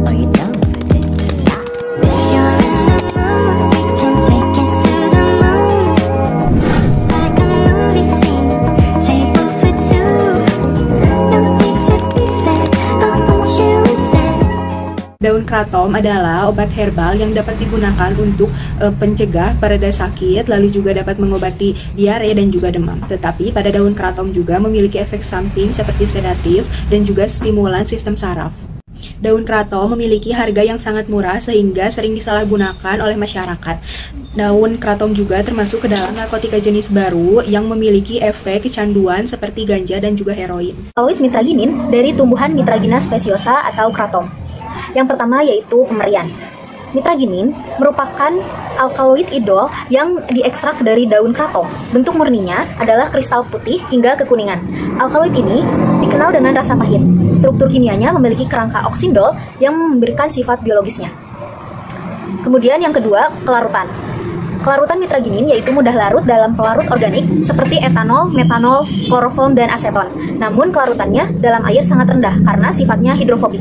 Are you down for this? If you're in the mood, we can take it to the moon. Like a movie scene, table for two. No need to be fair, I want you instead. Daun kratom adalah obat herbal yang dapat digunakan untuk pencegah pereda sakit, lalu juga dapat mengobati diare dan juga demam. Tetapi pada daun kratom juga memiliki efek samping seperti sedatif dan juga stimulan sistem saraf. Daun kratom memiliki harga yang sangat murah sehingga sering disalahgunakan oleh masyarakat. Daun kratom juga termasuk ke dalam narkotika jenis baru yang memiliki efek kecanduan seperti ganja dan juga heroin. Alkaloid mitraginin dari tumbuhan Mitragina speciosa atau kratom. Yang pertama yaitu pemerian. Mitraginin merupakan alkaloid idol yang diekstrak dari daun kratom. Bentuk murninya adalah kristal putih hingga kekuningan. Alkaloid ini dikenal dengan rasa pahit. Struktur kimianya memiliki kerangka oksindol yang memberikan sifat biologisnya. Kemudian yang kedua, kelarutan. Kelarutan mitraginin yaitu mudah larut dalam pelarut organik seperti etanol, metanol, kloroform, dan aseton. Namun kelarutannya dalam air sangat rendah karena sifatnya hidrofobik.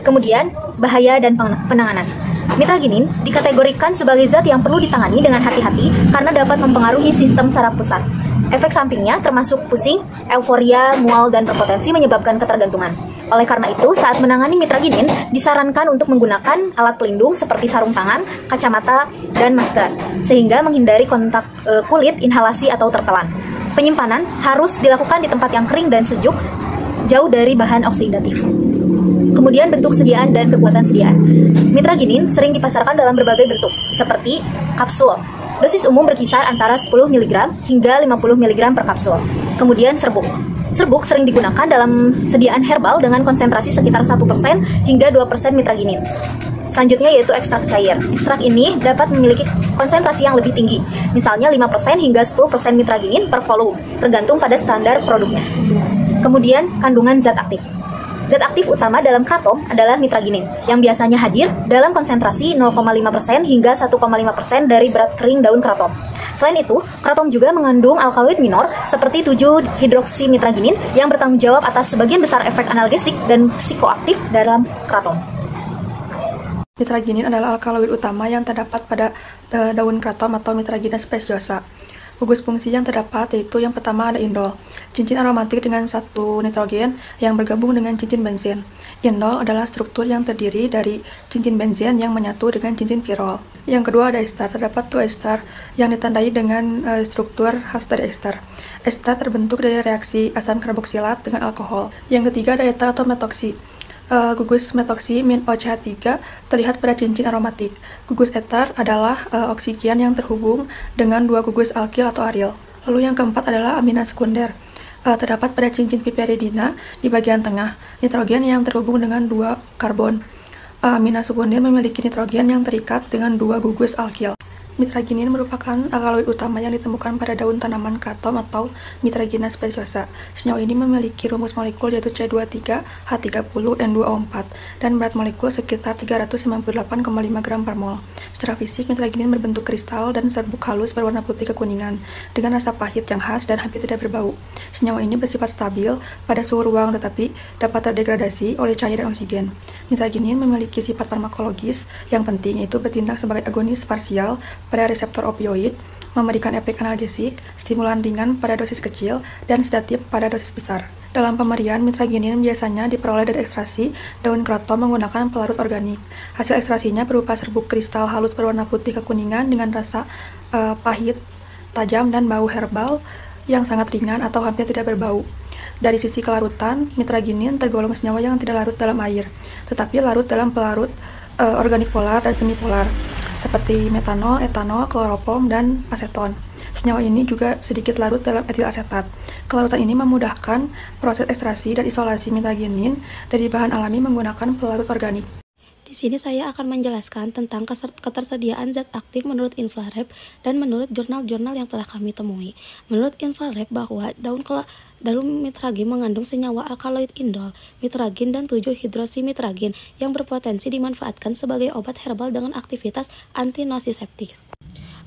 Kemudian, bahaya dan penanganan. Mitraginin dikategorikan sebagai zat yang perlu ditangani dengan hati-hati karena dapat mempengaruhi sistem saraf pusat. Efek sampingnya termasuk pusing, euforia, mual, dan berpotensi menyebabkan ketergantungan. Oleh karena itu, saat menangani mitraginin, disarankan untuk menggunakan alat pelindung seperti sarung tangan, kacamata, dan masker, sehingga menghindari kontak kulit, inhalasi, atau tertelan. Penyimpanan harus dilakukan di tempat yang kering dan sejuk, jauh dari bahan oksidatif. Kemudian bentuk sediaan dan kekuatan sediaan. Mitraginin sering dipasarkan dalam berbagai bentuk, seperti kapsul. Dosis umum berkisar antara 10 mg hingga 50 mg per kapsul. Kemudian serbuk. Serbuk sering digunakan dalam sediaan herbal dengan konsentrasi sekitar 1% hingga 2% mitraginin. Selanjutnya yaitu ekstrak cair. Ekstrak ini dapat memiliki konsentrasi yang lebih tinggi, misalnya 5% hingga 10% mitraginin per volume, tergantung pada standar produknya. Kemudian kandungan zat aktif. Zat aktif utama dalam kratom adalah mitraginin, yang biasanya hadir dalam konsentrasi 0,5% hingga 1,5% dari berat kering daun kratom. Selain itu, kratom juga mengandung alkaloid minor seperti 7-hidroksimitraginin yang bertanggung jawab atas sebagian besar efek analgesik dan psikoaktif dalam kratom. Mitraginin adalah alkaloid utama yang terdapat pada daun kratom atau Mitragina speciosa. Gugus fungsi yang terdapat yaitu yang pertama ada indol, cincin aromatik dengan satu nitrogen yang bergabung dengan cincin benzen. Indol adalah struktur yang terdiri dari cincin benzen yang menyatu dengan cincin pirol. Yang kedua ada ester, terdapat 2 ester yang ditandai dengan struktur khas dari ester. Ester terbentuk dari reaksi asam karboksilat dengan alkohol. Yang ketiga ada eter atau metoksi. Gugus metoksi min OCH3 terlihat pada cincin aromatik. Gugus eter adalah oksigen yang terhubung dengan 2 gugus alkil atau aril. Lalu yang keempat adalah amina sekunder. Terdapat pada cincin piperidina di bagian tengah, nitrogen yang terhubung dengan 2 karbon. Amina sekunder memiliki nitrogen yang terikat dengan 2 gugus alkil. Mitraginin merupakan alkaloid utama yang ditemukan pada daun tanaman kratom atau Mitragina speciosa. Senyawa ini memiliki rumus molekul yaitu C23H30N2O4 dan berat molekul sekitar 398,5 gram per mol. Secara fisik, mitraginin berbentuk kristal dan serbuk halus berwarna putih kekuningan dengan rasa pahit yang khas dan hampir tidak berbau. Senyawa ini bersifat stabil pada suhu ruang tetapi dapat terdegradasi oleh cahaya dan oksigen. Mitraginin memiliki sifat farmakologis yang penting yaitu bertindak sebagai agonis parsial pada reseptor opioid, memberikan efek analgesik, stimulan ringan pada dosis kecil, dan sedatif pada dosis besar. Dalam pemerian, mitraginin biasanya diperoleh dari ekstraksi daun kratom menggunakan pelarut organik. Hasil ekstrasinya berupa serbuk kristal halus berwarna putih kekuningan dengan rasa pahit, tajam, dan bau herbal yang sangat ringan atau hampir tidak berbau. Dari sisi kelarutan, mitraginin tergolong senyawa yang tidak larut dalam air, tetapi larut dalam pelarut organik polar dan semipolar, seperti metanol, etanol, kloroform, dan aseton. Senyawa ini juga sedikit larut dalam etil asetat. Kelarutan ini memudahkan proses ekstraksi dan isolasi mitraginin dari bahan alami menggunakan pelarut organik. Di sini saya akan menjelaskan tentang ketersediaan zat aktif menurut Infrarep dan menurut jurnal-jurnal yang telah kami temui. Menurut Infrarep bahwa daun mitragin mengandung senyawa alkaloid indol, mitragin, dan 7-hidroksimitragin yang berpotensi dimanfaatkan sebagai obat herbal dengan aktivitas antinosiseptif.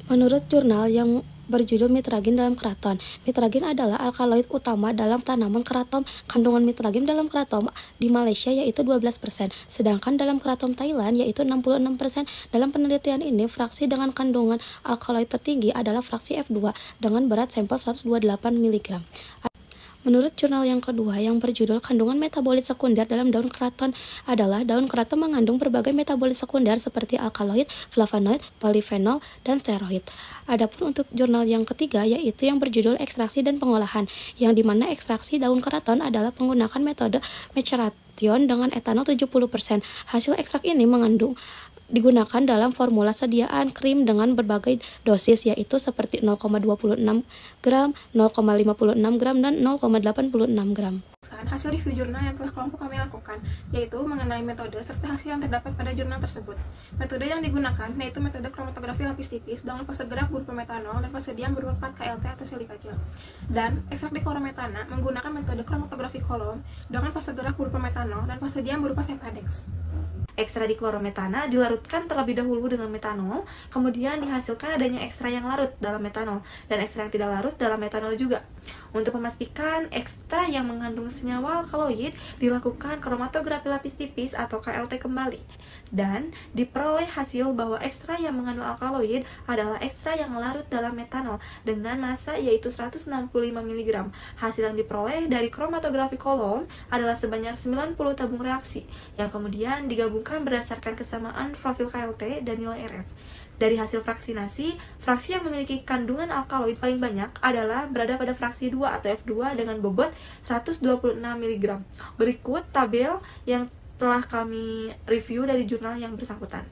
Menurut jurnal yang berjudul mitragin dalam keraton. Mitragin adalah alkaloid utama dalam tanaman keraton. Kandungan mitragin dalam keraton di Malaysia yaitu 12%, sedangkan dalam keraton Thailand yaitu 66%. Dalam penelitian ini, fraksi dengan kandungan alkaloid tertinggi adalah fraksi F2 dengan berat sampel 128 mg. Menurut jurnal yang kedua yang berjudul Kandungan Metabolit Sekunder dalam Daun Keraton adalah daun keraton mengandung berbagai metabolit sekunder seperti alkaloid, flavonoid, polifenol, dan steroid. Adapun untuk jurnal yang ketiga yaitu yang berjudul Ekstraksi dan Pengolahan, yang dimana ekstraksi daun keraton adalah menggunakan metode maturation dengan etanol 70%. Hasil ekstrak ini digunakan dalam formula sediaan krim dengan berbagai dosis yaitu seperti 0,26 gram, 0,56 gram, dan 0,86 gram. Hasil review jurnal yang telah kelompok kami lakukan, yaitu mengenai metode serta hasil yang terdapat pada jurnal tersebut. Metode yang digunakan yaitu metode kromatografi lapis tipis dengan fase gerak berupa metanol dan fase diam berupa 4 KLT atau silika gel. Dan ekstrak diklorometana menggunakan metode kromatografi kolom dengan fase gerak berupa metanol dan fase diam berupa Sepadex. Ekstra diklorometana dilarutkan terlebih dahulu dengan metanol, kemudian dihasilkan adanya ekstra yang larut dalam metanol, dan ekstra yang tidak larut dalam metanol juga. Untuk memastikan ekstra yang mengandung senyawa alkaloid, dilakukan kromatografi lapis tipis atau KLT kembali, dan diperoleh hasil bahwa ekstra yang mengandung alkaloid adalah ekstra yang larut dalam metanol dengan massa yaitu 165 mg. Hasil yang diperoleh dari kromatografi kolom adalah sebanyak 90 tabung reaksi, yang kemudian digabungkan berdasarkan kesamaan profil KLT dan nilai RF. Dari hasil fraksinasi, fraksi yang memiliki kandungan alkaloid paling banyak adalah berada pada fraksi 2 atau F2 dengan bobot 126 mg. Berikut tabel yang telah kami review dari jurnal yang bersangkutan.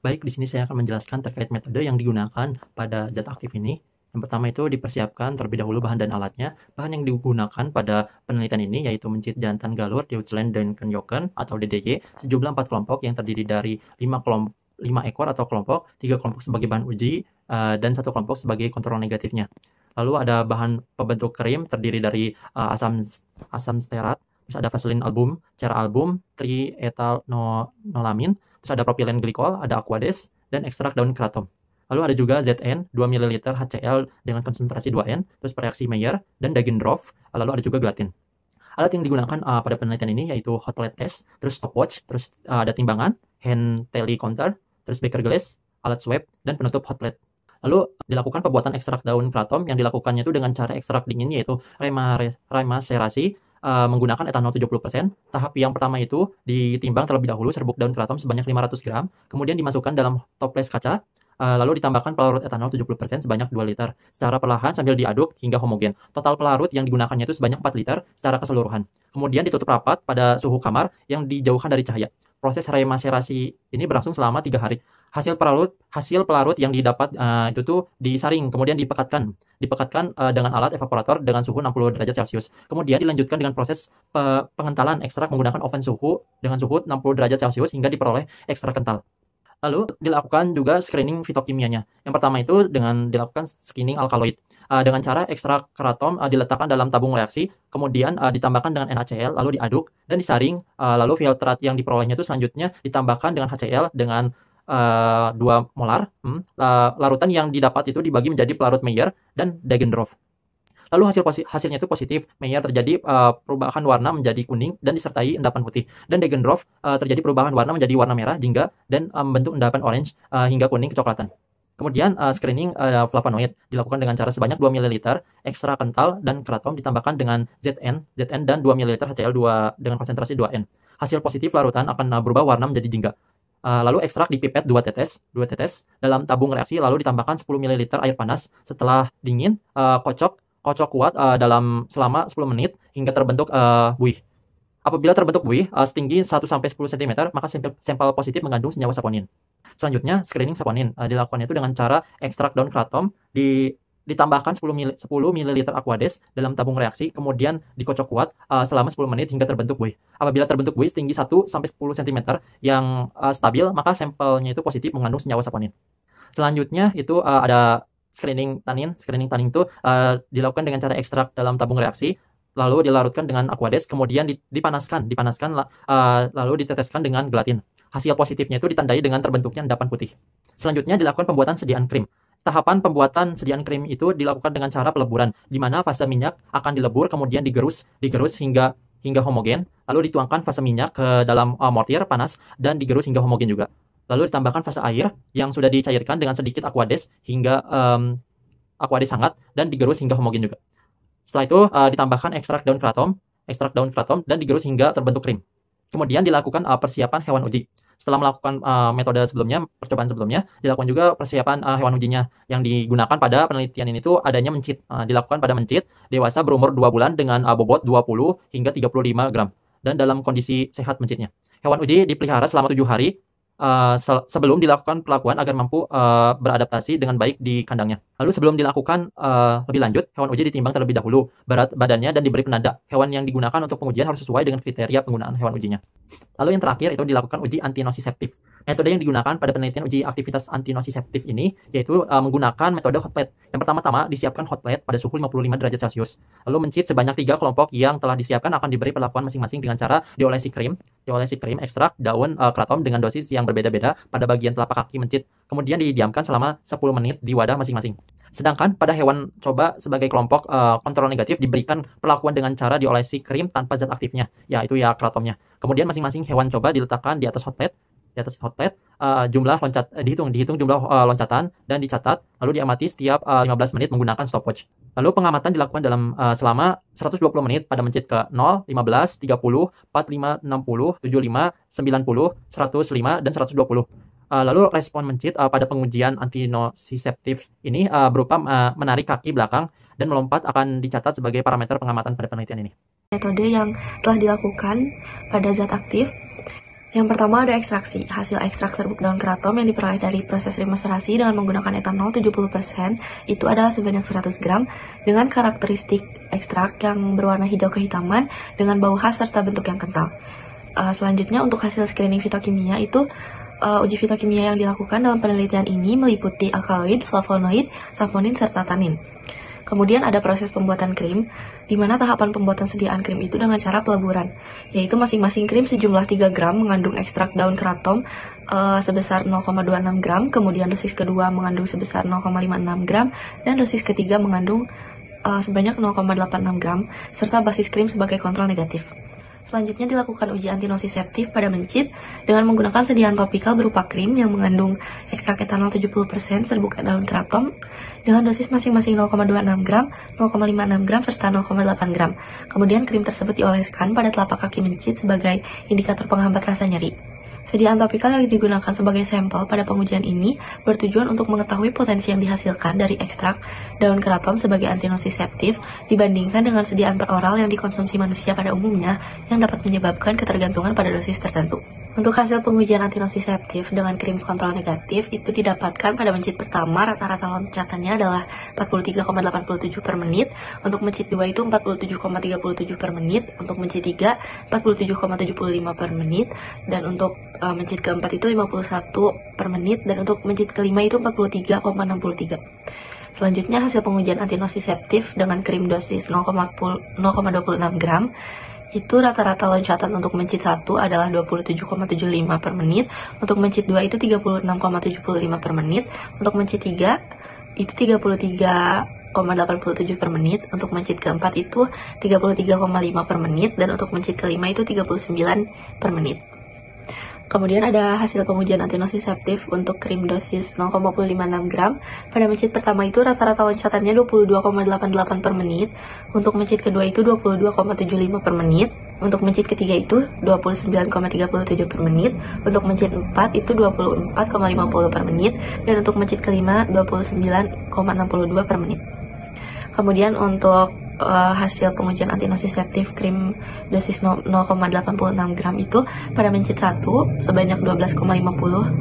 Baik, di sini saya akan menjelaskan terkait metode yang digunakan pada zat aktif ini. Yang pertama itu dipersiapkan terlebih dahulu bahan dan alatnya. Bahan yang digunakan pada penelitian ini yaitu mencit jantan galur Deutschland Dunkeljochen atau DDY sejumlah 4 kelompok yang terdiri dari 5 ekor atau kelompok, 3 kelompok sebagai bahan uji, dan 1 kelompok sebagai kontrol negatifnya. Lalu ada bahan pembentuk krim terdiri dari asam stearat, terus ada vaselin album, cera album, triethanolamin, terus ada propilen glikol, ada aquades, dan ekstrak daun keraton. Lalu ada juga ZN 2 ml HCl dengan konsentrasi 2N, terus reaksi Mayer dan Dagendorf, lalu ada juga gelatin. Alat yang digunakan pada penelitian ini yaitu hot plate test, terus stopwatch, terus ada timbangan, hand tally counter, terus beaker glass, alat swab, dan penutup hot plate. Lalu dilakukan pembuatan ekstrak daun kratom yang dilakukannya itu dengan cara ekstrak dingin yaitu remaserasi menggunakan etanol 70%. Tahap yang pertama itu ditimbang terlebih dahulu serbuk daun kratom sebanyak 500 gram, kemudian dimasukkan dalam toples kaca, lalu ditambahkan pelarut etanol 70% sebanyak 2 liter secara perlahan sambil diaduk hingga homogen. Total pelarut yang digunakannya itu sebanyak 4 liter secara keseluruhan. Kemudian ditutup rapat pada suhu kamar yang dijauhkan dari cahaya. Proses remaserasi ini berlangsung selama 3 hari. Hasil pelarut yang didapat itu tuh disaring, kemudian dipekatkan dengan alat evaporator dengan suhu 60 derajat Celcius. Kemudian dilanjutkan dengan proses pengentalan ekstrak menggunakan oven suhu dengan suhu 60 derajat Celcius hingga diperoleh ekstrak kental. Lalu dilakukan juga screening fitokimianya. Yang pertama itu dengan dilakukan screening alkaloid. Dengan cara ekstrak keratom diletakkan dalam tabung reaksi, kemudian ditambahkan dengan NaCl, lalu diaduk dan disaring. Lalu filtrat yang diperolehnya itu selanjutnya ditambahkan dengan HCl dengan 2 molar. Larutan yang didapat itu dibagi menjadi pelarut Mayer dan Dagendorf. Lalu hasilnya itu positif. Mayer terjadi perubahan warna menjadi kuning dan disertai endapan putih. Dan Dagendorf terjadi perubahan warna menjadi warna merah jingga dan membentuk endapan orange hingga kuning kecoklatan. Kemudian screening flavonoid dilakukan dengan cara sebanyak 2 ml ekstra kental dan keratom ditambahkan dengan ZN dan 2 ml HCl dengan konsentrasi 2N. Hasil positif larutan akan berubah warna menjadi jingga. Lalu ekstrak di pipet 2 tetes dalam tabung reaksi, lalu ditambahkan 10 ml air panas. Setelah dingin, kocok kuat dalam selama 10 menit hingga terbentuk buih. Apabila terbentuk buih setinggi 1-10 cm, maka sampel positif mengandung senyawa saponin. Selanjutnya, screening saponin dilakukan itu dengan cara ekstrak daun kratom ditambahkan 10 ml aquades dalam tabung reaksi, kemudian dikocok kuat selama 10 menit hingga terbentuk buih. Apabila terbentuk buih setinggi 1-10 cm yang stabil, maka sampelnya itu positif mengandung senyawa saponin. Selanjutnya itu ada screening tanin. Screening tanin itu dilakukan dengan cara ekstrak dalam tabung reaksi, lalu dilarutkan dengan aquades, kemudian dipanaskan lalu diteteskan dengan gelatin. Hasil positifnya itu ditandai dengan terbentuknya endapan putih. Selanjutnya dilakukan pembuatan sediaan krim. Tahapan pembuatan sediaan krim itu dilakukan dengan cara peleburan, di mana fase minyak akan dilebur kemudian digerus hingga homogen, lalu dituangkan fase minyak ke dalam mortir panas dan digerus hingga homogen juga. Lalu ditambahkan fase air yang sudah dicairkan dengan sedikit aquades hingga aquades hangat dan digerus hingga homogen juga. Setelah itu ditambahkan ekstrak daun kratom dan digerus hingga terbentuk krim. Kemudian dilakukan persiapan hewan uji. Setelah melakukan percobaan sebelumnya, dilakukan juga persiapan hewan ujinya. Yang digunakan pada penelitian ini tuh adanya mencit. Dilakukan pada mencit dewasa berumur 2 bulan dengan bobot 20 hingga 35 gram. Dan dalam kondisi sehat mencitnya. Hewan uji dipelihara selama 7 hari sebelum dilakukan perlakuan agar mampu beradaptasi dengan baik di kandangnya. Lalu sebelum dilakukan lebih lanjut, hewan uji ditimbang terlebih dahulu berat badannya dan diberi penanda. Hewan yang digunakan untuk pengujian harus sesuai dengan kriteria penggunaan hewan ujinya. Lalu yang terakhir itu dilakukan uji antinosiseptif. Metode yang digunakan pada penelitian uji aktivitas antinosiseptif ini yaitu menggunakan metode hot plate. Yang pertama-tama disiapkan hot plate pada suhu 55 derajat Celcius. Lalu mencit sebanyak 3 kelompok yang telah disiapkan akan diberi perlakuan masing-masing dengan cara diolesi krim ekstrak daun kratom dengan dosis yang berbeda-beda pada bagian telapak kaki mencit. Kemudian didiamkan selama 10 menit di wadah masing-masing. Sedangkan pada hewan coba sebagai kelompok kontrol negatif diberikan perlakuan dengan cara diolesi krim tanpa zat aktifnya, yaitu kratomnya. Kemudian masing-masing hewan coba diletakkan di atas hot plate, jumlah dihitung jumlah loncatan dan dicatat, lalu diamati setiap 15 menit menggunakan stopwatch. Lalu pengamatan dilakukan selama 120 menit pada mencit ke 0, 15, 30, 45, 60, 75, 90, 105, dan 120. Lalu respon mencit pada pengujian antinosiseptif ini berupa menarik kaki belakang dan melompat akan dicatat sebagai parameter pengamatan pada penelitian ini. Metode yang telah dilakukan pada zat aktif. Yang pertama ada ekstraksi. Hasil ekstrak serbuk daun kratom yang diperoleh dari proses remasterasi dengan menggunakan etanol 70% itu adalah sebanyak 100 gram dengan karakteristik ekstrak yang berwarna hijau kehitaman dengan bau khas serta bentuk yang kental. Selanjutnya untuk hasil screening fitokimia itu uji fitokimia yang dilakukan dalam penelitian ini meliputi alkaloid, flavonoid, saponin, serta tanin. Kemudian ada proses pembuatan krim, di mana tahapan pembuatan sediaan krim itu dengan cara peleburan, yaitu masing-masing krim sejumlah 3 gram mengandung ekstrak daun kratom sebesar 0,26 gram, kemudian dosis kedua mengandung sebesar 0,56 gram, dan dosis ketiga mengandung sebanyak 0,86 gram, serta basis krim sebagai kontrol negatif. Selanjutnya dilakukan uji antinosiseptif pada mencit dengan menggunakan sediaan topikal berupa krim yang mengandung ekstrak etanol 70% serbuk daun kratom dengan dosis masing-masing 0,26 gram, 0,56 gram, serta 0,8 gram. Kemudian krim tersebut dioleskan pada telapak kaki mencit sebagai indikator penghambat rasa nyeri. Sediaan topikal yang digunakan sebagai sampel pada pengujian ini bertujuan untuk mengetahui potensi yang dihasilkan dari ekstrak daun kratom sebagai antinosiseptif dibandingkan dengan sediaan peroral yang dikonsumsi manusia pada umumnya yang dapat menyebabkan ketergantungan pada dosis tertentu. Untuk hasil pengujian antinosiseptif dengan krim kontrol negatif itu didapatkan pada mencit pertama rata-rata loncatannya adalah 43,87 per menit, untuk mencit 2 itu 47,37 per menit, untuk mencit 3 47,75 per menit, dan untuk mencit keempat itu 51 per menit, dan untuk mencit kelima itu 43,63. Selanjutnya hasil pengujian antinosiseptif dengan krim dosis 0,26 gram itu rata-rata loncatan untuk mencit 1 adalah 27,75 per menit, untuk mencit 2 itu 36,75 per menit, untuk mencit 3 itu 33,87 per menit, untuk mencit keempat itu 33,5 per menit, dan untuk mencit kelima itu 39 per menit. Kemudian ada hasil pengujian antinosiseptif untuk krim dosis 0,56 gram. Pada mencit pertama itu rata-rata loncatannya 22,88 per menit. Untuk mencit kedua itu 22,75 per menit. Untuk mencit ketiga itu 29,37 per menit. Untuk mencit 4 itu 24,50 per menit. Dan untuk mencit kelima 29,62 per menit. Kemudian untuk hasil pengujian antinosiseptif krim dosis 0,86 gram itu pada mencit 1 sebanyak 12,50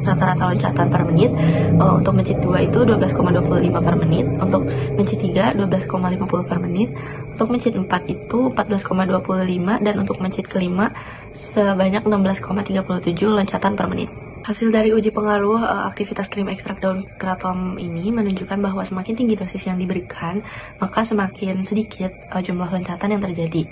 rata-rata loncatan per menit, untuk mencit 2 itu 12,25 per menit, untuk mencit 3 12,50 per menit, untuk mencit 4 itu 14,25, dan untuk mencit kelima sebanyak 16,37 loncatan per menit. Hasil dari uji pengaruh aktivitas krim ekstrak daun kratom ini menunjukkan bahwa semakin tinggi dosis yang diberikan, maka semakin sedikit jumlah loncatan yang terjadi.